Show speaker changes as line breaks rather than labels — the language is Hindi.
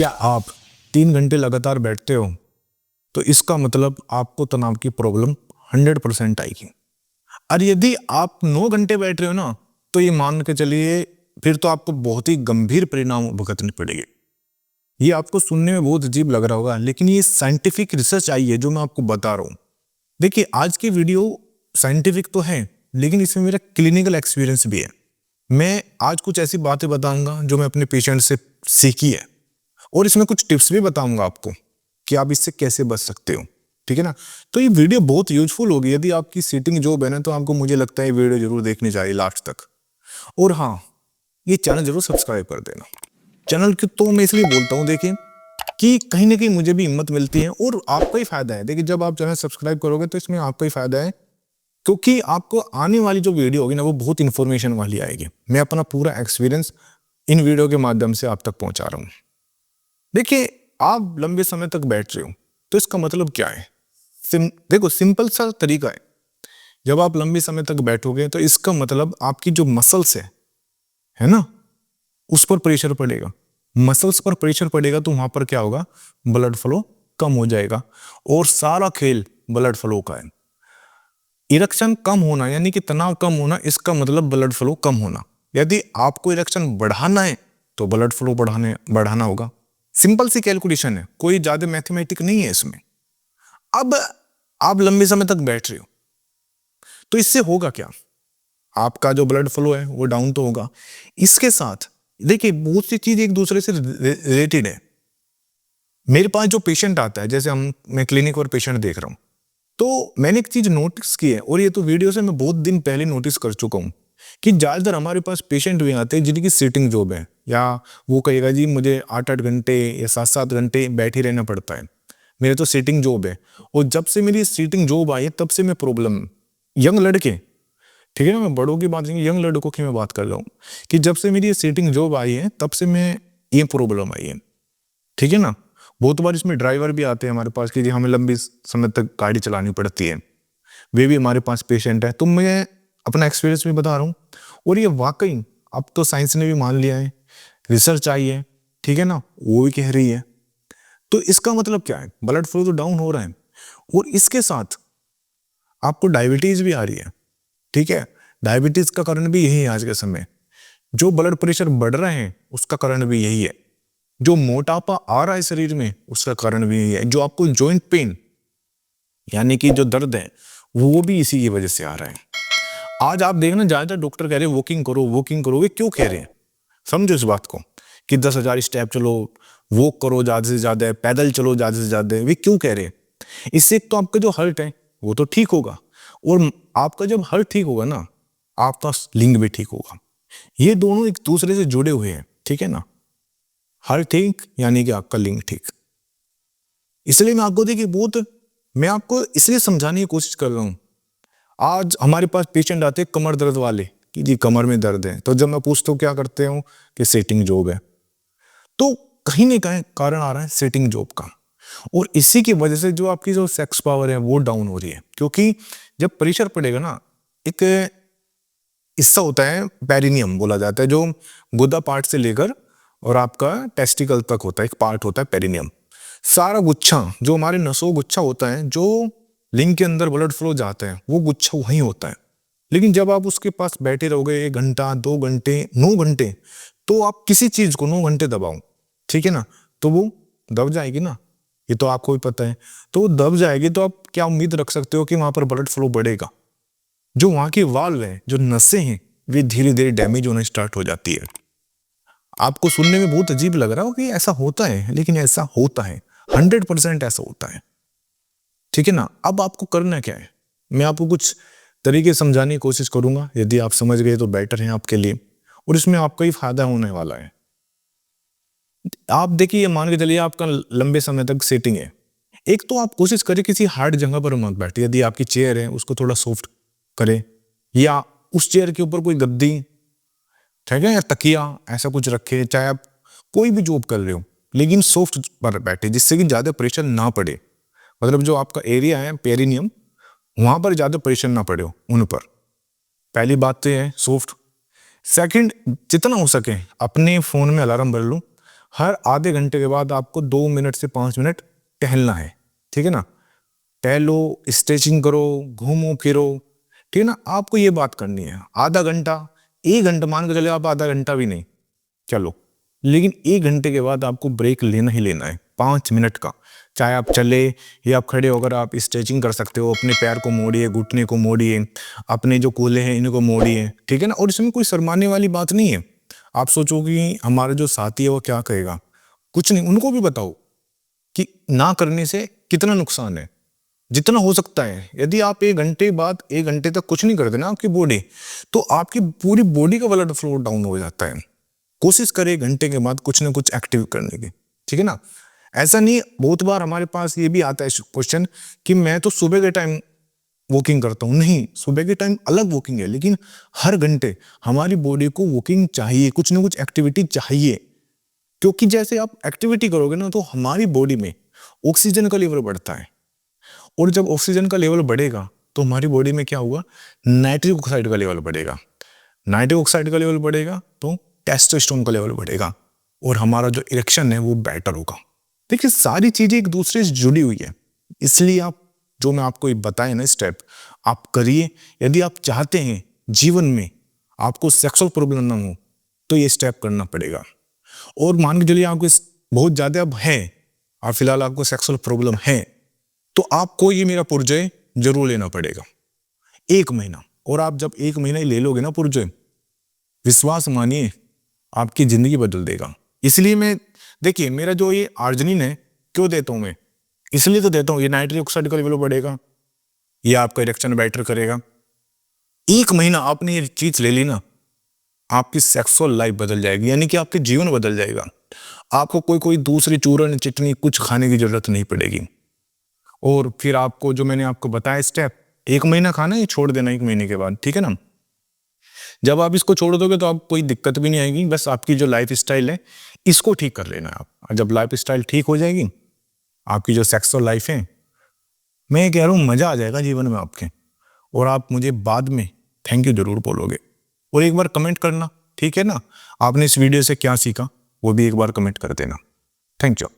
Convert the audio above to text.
क्या आप 3 घंटे लगातार बैठते हो तो इसका मतलब आपको तनाव की प्रॉब्लम 100% आएगी। और यदि आप 9 घंटे बैठ रहे हो ना, तो ये मान के चलिए फिर तो आपको बहुत ही गंभीर परिणाम भुगतने पड़ेंगे। ये आपको सुनने में बहुत अजीब लग रहा होगा, लेकिन ये साइंटिफिक रिसर्च आई है जो मैं आपको बता रहा हूँ। देखिए, आज की वीडियो साइंटिफिक तो है, लेकिन इसमें मेरा क्लिनिकल एक्सपीरियंस भी है। मैं आज कुछ ऐसी बातें बताऊंगा जो मैं अपने पेशेंट से सीखी है, और इसमें कुछ टिप्स भी बताऊंगा आपको कि आप इससे कैसे बच सकते हो। ठीक है ना? तो ये वीडियो बहुत यूजफुल होगी। यदि आपकी सीटिंग जॉब है ना, तो आपको, मुझे लगता है, ये वीडियो जरूर देखनी चाहिए लास्ट तक। और हाँ, ये चैनल जरूर सब्सक्राइब कर देना। चैनल की तो मैं इसलिए बोलता हूँ, देखिए, कि कहीं ना कहीं मुझे भी हिम्मत मिलती है और आपका ही फायदा है। देखिए, जब आप चैनल सब्सक्राइब करोगे तो इसमें आपका ही फायदा है, क्योंकि आपको आने वाली जो वीडियो होगी ना, वो बहुत इन्फॉर्मेशन वाली आएगी। मैं अपना पूरा एक्सपीरियंस इन वीडियो के माध्यम से आप तक पहुंचा रहा हूँ। देखिए, आप लंबे समय तक बैठ रहे हो तो इसका मतलब क्या है? देखो, सिंपल सा तरीका है। जब आप लंबे समय तक बैठोगे तो इसका मतलब आपकी जो मसल्स है ना, उस पर प्रेशर पड़ेगा। मसल्स पर प्रेशर पड़ेगा तो वहां पर क्या होगा? ब्लड फ्लो कम हो जाएगा। और सारा खेल ब्लड फ्लो का है। इरेक्शन कम होना यानी कि तनाव कम होना, इसका मतलब ब्लड फ्लो कम होना। यदि आपको इरेक्शन बढ़ाना है तो ब्लड फ्लो बढ़ाना होगा। सिंपल सी कैलकुलेशन है, कोई ज्यादा मैथमेटिक नहीं है इसमें। अब आप लंबे समय तक बैठ रहे हो तो इससे होगा क्या? आपका जो ब्लड फ्लो है वो डाउन तो होगा। इसके साथ देखिए, बहुत सी चीज एक दूसरे से रिलेटेड है। मेरे पास जो पेशेंट आता है, जैसे मैं क्लिनिक पर पेशेंट देख रहा हूं, तो मैंने एक चीज नोटिस की है, और ये तो वीडियो से मैं बहुत दिन पहले नोटिस कर चुका हूं, कि ज्यादातर हमारे पास पेशेंट भी आते हैं जिनकी सीटिंग जॉब है, या वो कहेगा जी मुझे 8-8 घंटे या 7-7 घंटे बैठ ही रहना पड़ता है, मेरे तो सीटिंग जॉब है। और जब से मेरी सीटिंग जॉब आई है तब से मैं प्रॉब्लम, यंग लड़के, ठीक है ना, मैं बड़ों की बात नहीं, यंग लड़कों की मैं बात कर रहा हूँ, कि जब से मेरी सीटिंग जॉब आई है तब से मैं ये प्रॉब्लम आई है। ठीक है ना? बहुत बार इसमें ड्राइवर भी आते हैं हमारे पास कि जी हमें लंबी समय तक गाड़ी चलानी पड़ती है, वे भी हमारे पास पेशेंट है। तो मैं अपना एक्सपीरियंस भी बता रहा हूँ, और ये वाकई अब तो साइंस ने भी मान लिया है, रिसर्च आई है, ठीक है ना, वो भी कह रही है। तो इसका मतलब क्या है? ब्लड फ्लो तो डाउन हो रहा है, और इसके साथ आपको डायबिटीज भी आ रही है। ठीक है? डायबिटीज का कारण भी यही है आज के समय। जो ब्लड प्रेशर बढ़ रहे हैं उसका कारण भी यही है। जो मोटापा आ रहा है शरीर में उसका कारण भी यही है। जो आपको जॉइंट पेन यानी कि जो दर्द है, वो भी इसी की वजह से आ रहा है। आज आप देखना, ज्यादातर डॉक्टर कह रहे हैं वॉकिंग करो वॉकिंग करो। वे क्यों कह रहे हैं? समझो इस बात को, कि 10,000 स्टेप चलो, वॉक करो ज्यादा से ज्यादा, पैदल चलो ज्यादा से ज्यादा। वे क्यों कह रहे हैं? इससे एक तो आपका जो हार्ट है वो तो ठीक होगा, और आपका जब हार्ट ठीक होगा ना, आपका लिंग भी ठीक होगा। ये दोनों एक दूसरे से जुड़े हुए हैं। ठीक है ना? हार्ट ठीक यानी कि आपका लिंग ठीक। इसलिए मैं आपको, देखिए, मैं आपको इसलिए समझाने की कोशिश कर रहा हूं। आज हमारे पास पेशेंट आते हैं कमर दर्द वाले, कि जी कमर में दर्द है। तो जब मैं पूछता हूँ क्या करते हो, कि सेटिंग जॉब है, तो कहीं ना कहीं कारण आ रहा है सेटिंग जॉब का। और इसी की वजह से जो आपकी जो सेक्स पावर है वो डाउन हो रही है। क्योंकि जब प्रेशर पड़ेगा ना, एक हिस्सा होता है पेरिनियम बोला जाता है, जो गुदा पार्ट से लेकर और आपका टेस्टिकल तक होता है, एक पार्ट होता है पेरिनियम। सारा गुच्छा जो हमारे नसों गुच्छा होता है, जो लिंग के अंदर ब्लड फ्लो जाता है, वो गुच्छा वहीं होता है। लेकिन जब आप उसके पास बैठे रहोगे 1 घंटा 2 घंटे 9 घंटे, तो आप किसी चीज को 9 घंटे दबाओ, ठीक है ना, तो वो दब जाएगी ना। ये तो आपको भी पता है। तो वो दब जाएगी तो आप क्या उम्मीद रख सकते हो कि वहां पर ब्लड फ्लो बढ़ेगा? जो वहां की वाल्व है, जो नसें हैं, वे धीरे धीरे डैमेज होना स्टार्ट हो जाती है। आपको सुनने में बहुत अजीब लग रहा हो कि ऐसा होता है, लेकिन ऐसा होता है, 100% ऐसा होता है। ठीक है ना? अब आपको करना क्या है, मैं आपको कुछ तरीके समझाने की कोशिश करूंगा। यदि आप समझ गए तो बेटर है आपके लिए, और इसमें आपका ही फायदा होने वाला है। आप देखिए, मान के चलिए आपका लंबे समय तक सेटिंग है। एक तो आप कोशिश करें किसी हार्ड जगह पर मत बैठे। यदि आपकी चेयर है उसको थोड़ा सॉफ्ट करें, या उस चेयर के ऊपर कोई गद्दी, ठीक है, या तकिया ऐसा कुछ रखे। चाहे आप कोई भी जॉब कर रहे हो, लेकिन सॉफ्ट पर बैठे, जिससे कि ज्यादा प्रेशर ना पड़े। मतलब जो आपका एरिया है पेरिनियम, वहां पर ज्यादा प्रेशर ना पड़े हो उन पर। पहली बात तो है सॉफ्ट। सेकंड, जितना हो सके अपने फोन में अलार्म भर लो, हर आधे घंटे के बाद आपको 2 मिनट से 5 मिनट टहलना है, ठीक है ना। टहलो, स्ट्रेचिंग करो, घूमो फिरो, ठीक है ना। आपको ये बात करनी है। आधा घंटा, 1 घंटा मान के चले आप, आधा घंटा भी नहीं चलो, लेकिन 1 घंटे के बाद आपको ब्रेक लेना ही लेना है, 5 मिनट का। चाहे आप चले या आप खड़े होकर आप स्ट्रेचिंग कर सकते हो, अपने पैर को मोड़िए, घुटने को मोड़िए, अपने जो कूल्हे हैं इनको मोड़िए, ठीक है ना। और इसमें कोई शर्माने वाली बात नहीं है। आप सोचो कि हमारा जो साथी है वो क्या कहेगा, कुछ नहीं, उनको भी बताओ कि ना करने से कितना नुकसान है, जितना हो सकता है। यदि आप 1 घंटे बाद 1 घंटे तक कुछ नहीं करते ना आपकी बॉडी, तो आपकी पूरी बॉडी का ब्लड फ्लो डाउन हो जाता है। कोशिश करें 1 घंटे के बाद कुछ ना कुछ एक्टिव करने की, ठीक है ना। ऐसा नहीं, बहुत बार हमारे पास ये भी आता है क्वेश्चन कि मैं तो सुबह के टाइम वॉकिंग करता हूँ। नहीं, सुबह के टाइम अलग वॉकिंग है, लेकिन हर घंटे हमारी बॉडी को वॉकिंग चाहिए, कुछ ना कुछ एक्टिविटी चाहिए। क्योंकि जैसे आप एक्टिविटी करोगे ना तो हमारी बॉडी में ऑक्सीजन का लेवल बढ़ता है, और जब ऑक्सीजन का लेवल बढ़ेगा तो हमारी बॉडी में क्या होगा, नाइट्रिक ऑक्साइड का लेवल बढ़ेगा। नाइट्रिक ऑक्साइड का लेवल बढ़ेगा तो टेस्टोस्टेरोन का लेवल बढ़ेगा, और हमारा जो इरेक्शन है वो बेटर होगा। देखिए, सारी चीजें एक दूसरे से जुड़ी हुई है, इसलिए आप जो मैं आपको बताए ना स्टेप, आप करिए। यदि आप चाहते हैं जीवन में आपको सेक्सुअल प्रॉब्लम ना हो तो ये स्टेप करना पड़ेगा। और मान के चलिए आपको बहुत ज्यादा अब है, और फिलहाल आपको सेक्सुअल प्रॉब्लम है, तो आपको ये मेरा पुरजय जरूर लेना पड़ेगा 1 महीना। और आप जब 1 महीना ही ले लोगे ना पुरजय, विश्वास मानिए आपकी जिंदगी बदल देगा। इसलिए मैं, देखिए, मेरा जो ये आर्जिनिन है क्यों देता हूं मैं, इसलिए तो देता हूं, ये नाइट्रिक ऑक्साइड का लेवल बढ़ेगा, ये आपका इरेक्शन बेटर करेगा। 1 महीना आपने ये चीज ले ली ना, आपकी सेक्सुअल लाइफ बदल जाएगी, यानी कि आपके जीवन बदल जाएगा। आपको कोई दूसरी चूरन चटनी कुछ खाने की जरूरत नहीं पड़ेगी। और फिर आपको जो मैंने आपको बताया स्टेप, 1 महीना खाना, ये छोड़ देना 1 महीने के बाद, ठीक है ना। जब आप इसको छोड़ दोगे तो आपको कोई दिक्कत भी नहीं आएगी, बस आपकी जो लाइफ स्टाइल है इसको ठीक कर लेना है आप। जब लाइफ स्टाइल ठीक हो जाएगी, आपकी जो सेक्सुअल लाइफ है, मैं कह रहा हूँ मजा आ जाएगा जीवन में आपके, और आप मुझे बाद में थैंक यू जरूर बोलोगे। और एक बार कमेंट करना, ठीक है ना, आपने इस वीडियो से क्या सीखा वो भी एक बार कमेंट कर देना। Thank you.